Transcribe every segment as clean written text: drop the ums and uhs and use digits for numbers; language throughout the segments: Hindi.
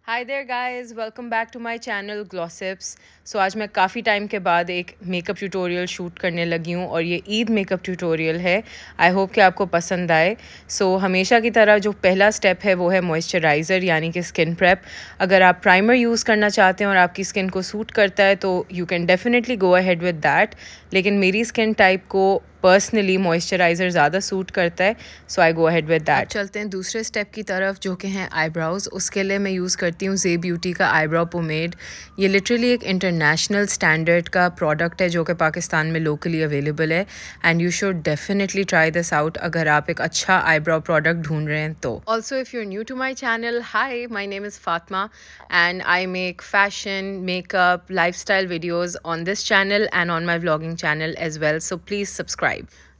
Hi there guys, welcome back to my channel Glossips. So आज मैं काफ़ी टाइम के बाद एक मेकअप ट्यूटोरियल शूट करने लगी हूँ और ये ईद मेकअप ट्यूटोरियल है। आई होप कि आपको पसंद आए। सो हमेशा की तरह जो पहला स्टेप है वो है मॉइस्चराइज़र यानी कि स्किन प्रेप। अगर आप प्राइमर यूज़ करना चाहते हैं और आपकी स्किन को सूट करता है तो you can definitely go ahead with that, लेकिन मेरी स्किन टाइप को पर्सनली मॉइस्चराइज़र ज़्यादा सूट करता है, सो आई गो अहेड विद दैट। चलते हैं दूसरे स्टेप की तरफ जो कि हैं आईब्राउज़। उसके लिए मैं यूज़ करती हूँ जे ब्यूटी का आईब्राउ पोमेड। ये लिटरली एक इंटरनेशनल स्टैंडर्ड का प्रोडक्ट है जो कि पाकिस्तान में लोकली अवेलेबल है and you should definitely try this out अगर आप एक अच्छा आईब्राउ प्रोडक्ट ढूंढ रहे हैं तो। Also if you are new to my channel, hi, my name is Fatima and I make fashion, makeup, lifestyle videos on this channel and on my vlogging channel as well, so please subscribe.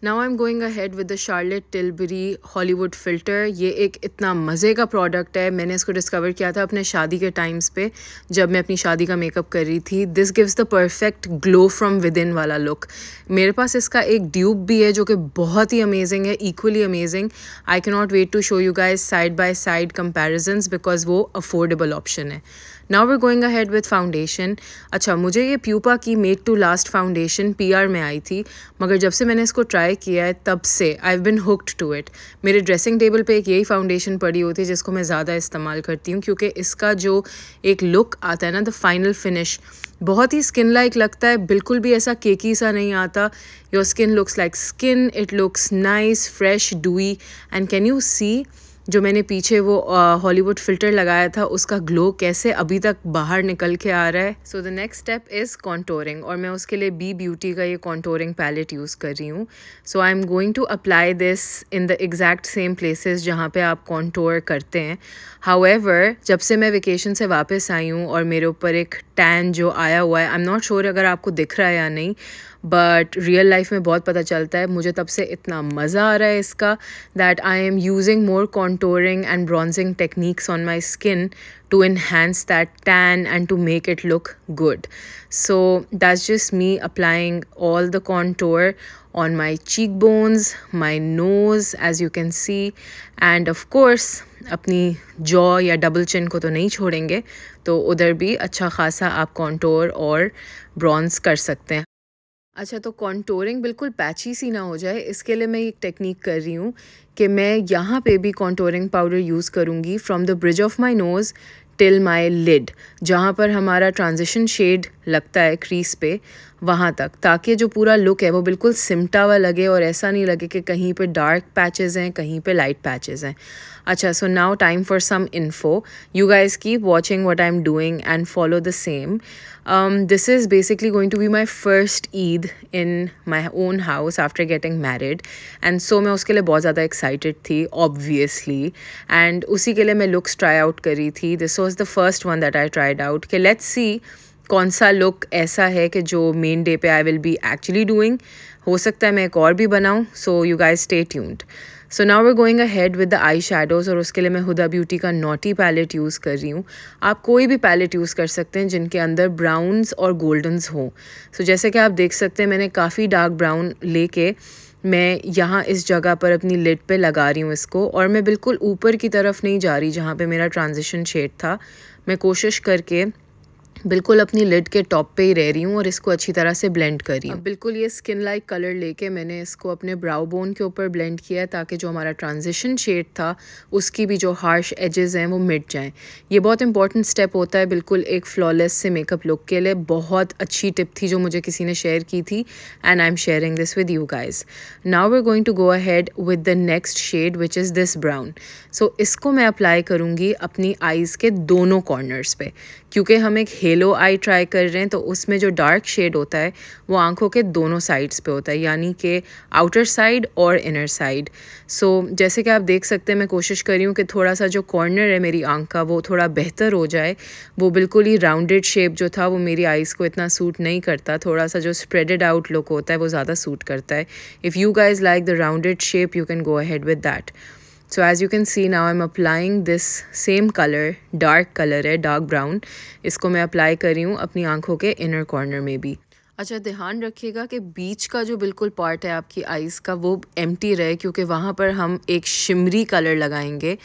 Now I'm going ahead with the Charlotte Tilbury Hollywood Filter. ये एक इतना मज़े का प्रोडक्ट है। मैंने इसको डिस्कवर किया था अपने शादी के टाइम्स पे जब मैं अपनी शादी का मेकअप कर रही थी। This gives the perfect glow from with in वाला लुक। मेरे पास इसका एक ड्यूब भी है जो कि बहुत ही अमेजिंग है, equally amazing. I can not wait to show you guys side by side comparisons because वो अफोर्डेबल ऑप्शन है। Now we going ahead with foundation. अच्छा, मुझे ये प्यूपा की made to last foundation PR में आई थी, मगर जब से मैंने इसको ट्राई किया है तब से I have been hooked to it. मेरे ड्रेसिंग टेबल पे एक यही फाउंडेशन पड़ी होती है जिसको मैं ज़्यादा इस्तेमाल करती हूँ क्योंकि इसका जो एक लुक आता है ना, द फाइनल फिनिश, बहुत ही स्किन लाइक लगता है। बिल्कुल भी ऐसा केकी सा नहीं आता। Your skin looks like skin, it looks nice, fresh, dewy and can you see जो मैंने पीछे वो हॉलीवुड फ़िल्टर लगाया था उसका ग्लो कैसे अभी तक बाहर निकल के आ रहा है। So the next step is contouring और मैं उसके लिए बी ब्यूटी का ये कॉन्टोरिंग पैलेट यूज़ कर रही हूँ। So I am going to apply this in the exact same places जहाँ पे आप कॉन्टोर करते हैं। हाउएवर जब से मैं वेकेशन से वापस आई हूँ और मेरे ऊपर एक टैन जो आया हुआ है, आई एम नॉट श्योर अगर आपको दिख रहा है या नहीं, बट रियल लाइफ में बहुत पता चलता है। मुझे तब से इतना मज़ा आ रहा है इसका that I am using more contouring and bronzing techniques on my skin to enhance that tan and to make it look good. So that's just me applying all the contour on my cheekbones, my nose as you can see, and of course अपनी jaw या double chin को तो नहीं छोड़ेंगे, तो उधर भी अच्छा खासा आप contour और bronze कर सकते हैं। अच्छा, तो कॉन्टोरिंग बिल्कुल पैची सी ना हो जाए इसके लिए मैं एक टेक्निक कर रही हूँ कि मैं यहाँ पे भी कॉन्टोरिंग पाउडर यूज़ करूँगी from the bridge of my nose till my lid, जहाँ पर हमारा ट्रांजिशन शेड लगता है क्रीज पे, वहाँ तक, ताकि जो पूरा लुक है वो बिल्कुल सिमटा हुआ लगे और ऐसा नहीं लगे कि कहीं पे डार्क पैचेस हैं, कहीं पे लाइट पैचेस हैं। अच्छा, so now time for some info. You guys keep watching what I am doing and follow the same. This is basically going to be my first Eid in my own house after getting married, and so मैं उसके लिए बहुत ज़्यादा excited थी obviously, and उसी के लिए मैं looks try out करी थी। This was the first one that I tried out कि let's see कौन सा लुक ऐसा है कि जो मेन डे पे I will be actually doing। हो सकता है मैं एक और भी बनाऊँ, so you guys stay tuned। So now we going ahead with the eye shadows और उसके लिए मैं हुदा ब्यूटी का नॉटी पैलेट यूज़ कर रही हूँ। आप कोई भी पैलेट यूज़ कर सकते हैं जिनके अंदर ब्राउन्स और गोल्डन्स हों। सो जैसे कि आप देख सकते हैं मैंने काफ़ी डार्क ब्राउन लेके मैं यहाँ इस जगह पर अपनी लिड पे लगा रही हूँ इसको, और मैं बिल्कुल ऊपर की तरफ नहीं जा रही जहाँ पे मेरा ट्रांजिशन शेड था। मैं कोशिश करके बिल्कुल अपनी लिड के टॉप पे ही रह रही हूँ और इसको अच्छी तरह से ब्लेंड कर रही हूँ। बिल्कुल ये स्किन लाइक कलर लेके मैंने इसको अपने ब्राउ बोन के ऊपर ब्लेंड किया है ताकि जो हमारा ट्रांजिशन शेड था उसकी भी जो हार्श एजेस हैं वो मिट जाएं। ये बहुत इंपॉर्टेंट स्टेप होता है बिल्कुल एक फ्लॉलेस से मेकअप लुक के लिए। बहुत अच्छी टिप थी जो मुझे किसी ने शेयर की थी and I am sharing this with you guys. Now we are going to go ahead with the next shade which is this brown. So इसको मैं अप्लाई करूँगी अपनी आइज़ के दोनों कॉर्नर्स पे, क्योंकि हम एक हेलो आई ट्राई कर रहे हैं तो उसमें जो डार्क शेड होता है वो आंखों के दोनों साइड्स पे होता है, यानी कि आउटर साइड और इनर साइड। सो जैसे कि आप देख सकते हैं मैं कोशिश कर रही हूँ कि थोड़ा सा जो कॉर्नर है मेरी आंख का वो थोड़ा बेहतर हो जाए। वो बिल्कुल ही राउंडेड शेप जो था वो मेरी आइज़ को इतना सूट नहीं करता, थोड़ा सा जो स्प्रेडेड आउट लुक होता है वो ज़्यादा सूट करता है। If you guys like the rounded shape you can go ahead with that. So as you can see now I'm applying this same color, dark color है, dark brown। इसको मैं अप्लाई कर रही हूँ अपनी आंखों के इनर कॉर्नर में भी। अच्छा, ध्यान रखिएगा कि बीच का जो बिल्कुल पार्ट है आपकी आइज़ का वो एम्प्टी रहे, क्योंकि वहाँ पर हम एक शिमरी कलर लगाएंगे।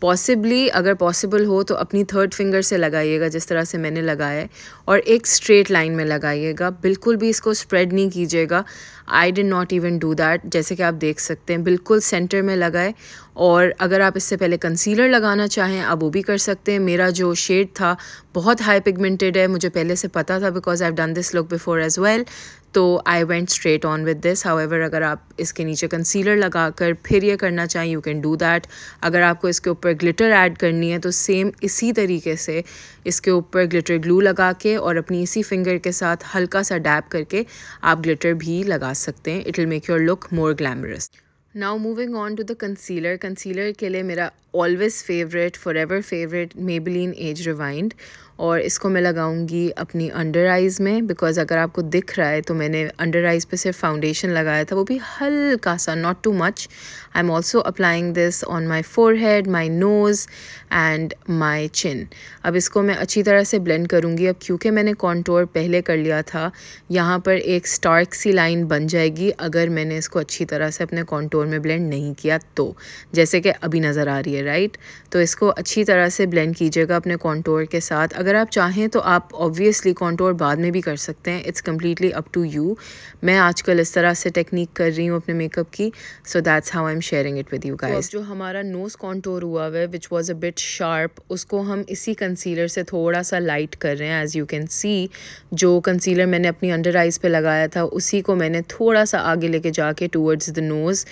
पॉसिबली अगर पॉसिबल हो तो अपनी थर्ड फिंगर से लगाइएगा जिस तरह से मैंने लगाया है, और एक स्ट्रेट लाइन में लगाइएगा, बिल्कुल भी इसको स्प्रेड नहीं कीजिएगा। आई did not even do that. जैसे कि आप देख सकते हैं बिल्कुल सेंटर में लगाए। और अगर आप इससे पहले कंसीलर लगाना चाहें आप वो भी कर सकते हैं। मेरा जो शेड था बहुत हाई पिगमेंटेड है, मुझे पहले से पता था because I have done this look before as well, तो I went straight on with this. However अगर आप इसके नीचे कंसीलर लगाकर फिर ये करना चाहें यू कैन डू दैट। अगर आपको इसके ऊपर ग्लिटर ऐड करनी है तो सेम इसी तरीके से इसके ऊपर ग्लिटर ग्लू लगा के और अपनी इसी फिंगर के साथ हल्का सा डैब करके आप ग्लिटर भी लगा सकते हैं। It will make your look more glamorous. Now moving on to the concealer. Concealer के लिए मेरा always favourite, forever favourite Maybelline age rewind, और इसको मैं लगाऊंगी अपनी अंडर आइज़ में बिकॉज अगर आपको दिख रहा है तो मैंने अंडर आइज़ पे सिर्फ फाउंडेशन लगाया था, वो भी हल्का सा, not too much. I am also applying this on my forehead, my nose and my chin. अब इसको मैं अच्छी तरह से ब्लेंड करूँगी। अब क्योंकि मैंने कॉन्टोर पहले कर लिया था, यहाँ पर एक स्टार्क सी लाइन बन जाएगी अगर मैंने इसको अच्छी तरह से अपने कॉन्टोर में ब्लेंड नहीं किया तो, जैसे कि अभी नज़र आ रही है, राइट। तो इसको अच्छी तरह से ब्लेंड कीजिएगा अपने कॉन्टोर के साथ। अगर आप चाहें तो आप ऑब्वियसली कॉन्टोर बाद में भी कर सकते हैं, it's completely up to you. मैं आजकल इस तरह से टेक्निक कर रही हूँ अपने मेकअप की, so that's how I am sharing it with you guys. जो हमारा नोज़ कॉन्टोर हुआ है which was a bit sharp, उसको हम इसी कंसीलर से थोड़ा सा लाइट कर रहे हैं। एज यू कैन सी जो कंसीलर मैंने अपनी अंडर आइज़ पे लगाया था उसी को मैंने थोड़ा सा आगे लेके जाके टूवर्ड्स द नोज़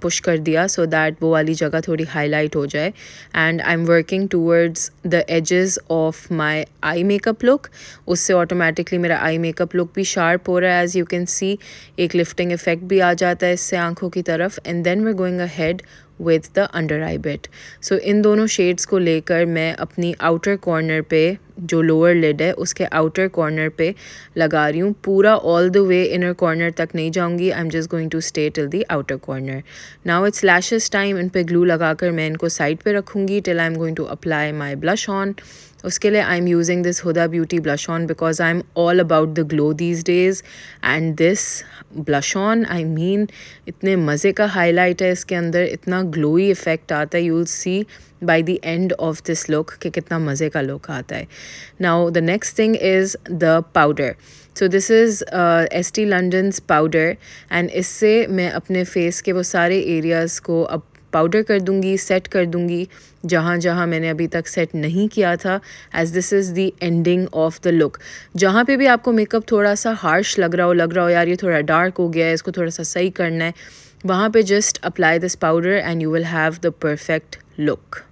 पुश कर दिया सो दैट वो वाली जगह थोड़ी हाईलाइट हो जाए। And I am working towards the edges of my eye makeup look. उससे ऑटोमेटिकली मेरा आई मेकअप लुक भी शार्प हो रहा है। एज़ यू कैन सी एक लिफ्टिंग इफेक्ट भी आ जाता है इससे आंखों की तरफ। And then we are going ahead with the under eye bit. So इन दोनों शेड्स को लेकर मैं अपनी आउटर कॉर्नर पे जो लोअर लिड है उसके आउटर कॉर्नर पे लगा रही हूँ। पूरा all the way inner corner तक नहीं जाऊँगी, I am just going to stay till the outer corner. Now it's lashes time. इन पे ग्लू लगाकर मैं इनको साइड पे रखूँगी till I am going to apply my blush on. उसके लिए I am using this Huda Beauty blush on because I am all about the glow these days. And this blush on I mean इतने मज़े का हाईलाइट है इसके अंदर, इतना ग्लोई इफेक्ट आता है। You will see by the end of this look कि कितना मज़े का look आता है। Now the next thing is the powder. So this is Estee Lauder's powder and इससे मैं अपने face के वो सारे areas को अब पाउडर कर दूंगी, सेट कर दूंगी जहाँ जहाँ मैंने अभी तक सेट नहीं किया था, as this is the ending of the look. जहाँ पे भी आपको मेकअप थोड़ा सा हार्श लग रहा हो यार ये थोड़ा डार्क हो गया है, इसको थोड़ा सा सही करना है, वहाँ पे just apply this powder and you will have the perfect look.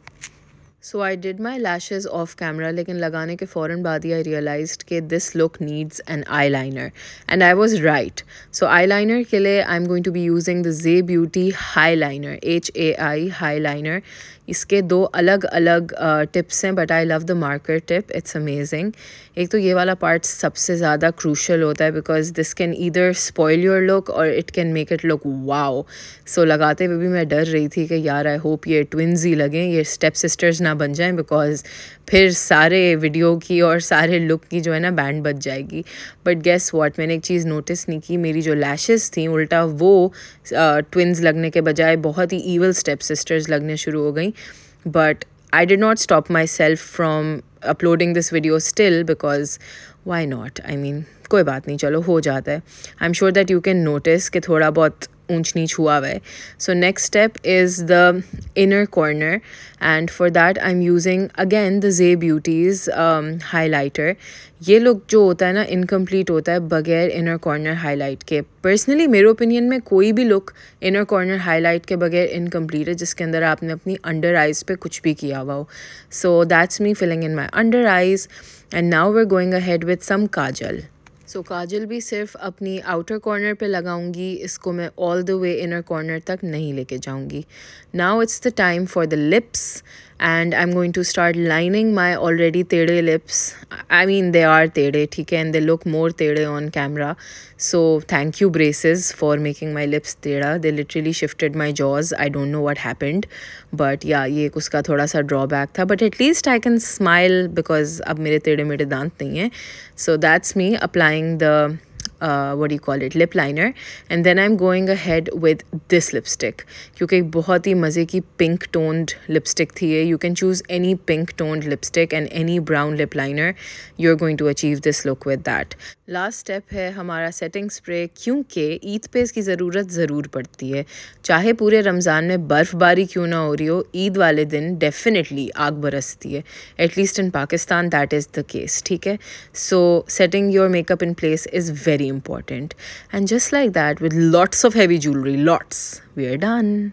So I did my lashes off camera, लेकिन लगाने के फ़ौरन बाद ही आई रियलाइज्ड कि this look needs an eyeliner and I was right. So eyeliner के लिए I am going to be using the J Beauty hi liner, HAI hi liner. इसके दो अलग अलग टिप्स हैं but I love the marker tip, it's amazing. एक तो ये वाला पार्ट सबसे ज़्यादा क्रूशल होता है because this can either spoil your look और it can make it look wow. So लगाते हुए भी मैं डर रही थी कि यार आई होप ये ट्विन्स ही लगें, ये स्टेप सिस्टर्स ना बन जाएं बिकॉज फिर सारे वीडियो की और सारे लुक की जो है ना बैंड बज जाएगी। बट गेस व्हाट, मैंने एक चीज़ नोटिस नहीं की, मेरी जो लैशेज़ थी उल्टा वो ट्विन्स लगने के बजाय बहुत ही ईवल स्टेप सिस्टर्स लगने शुरू हो गई। But I did not stop myself from uploading this video still because why not, I mean कोई बात नहीं, चलो हो जाता है। I am sure that you can notice कि थोड़ा बहुत ऊंच नीच हुआ हुआ है। So next step is the inner corner and for that I am using again the J Beauty's highlighter. ये लुक जो होता है ना इनकम्प्लीट होता है बगैर इनर कॉर्नर हाईलाइट के। पर्सनली मेरे ओपिनियन में कोई भी लुक इनर कॉर्नर हाईलाइट के बगैर इनकम्प्लीट है जिसके अंदर आपने अपनी अंडर आइज़ पे कुछ भी किया हुआ हो। So that's me filling in my under eyes and now we are going ahead with some kajal. So kajal भी सिर्फ अपनी आउटर कॉर्नर पे लगाऊंगी, इसको मैं all the way inner corner तक नहीं लेके जाऊंगी। Now it's the time for the lips and I'm going to start lining my already tede lips. I mean they are tede, ठीक है, and they look more tede on camera. So thank you braces for making my lips teda. They literally shifted my jaws. I don't know what happened, but yeah ये उसका थोड़ा सा drawback था. But at least I can smile because अब मेरे टेढ़े मेढ़े दांत नहीं हैं. So that's me applying the what do you call it, lip liner, and then I'm going ahead with this lipstick क्योंकि एक बहुत ही मज़े की pink toned lipstick थी ये. You can choose any pink toned lipstick and any brown lip liner. You're going to achieve this look with that. Last step है हमारा सेटिंग स्प्रे, क्योंकि ईद पे इसकी ज़रूरत ज़रूर पड़ती है. चाहे पूरे रमज़ान में बर्फ़बारी क्यों ना हो रही हो, ईद वाले दिन डेफिनेटली आग बरसती है. At least in Pakistan that is the case. ठीक है, so setting your makeup in place is very important. And just like that, with lots of heavy jewelry, lots, we are done.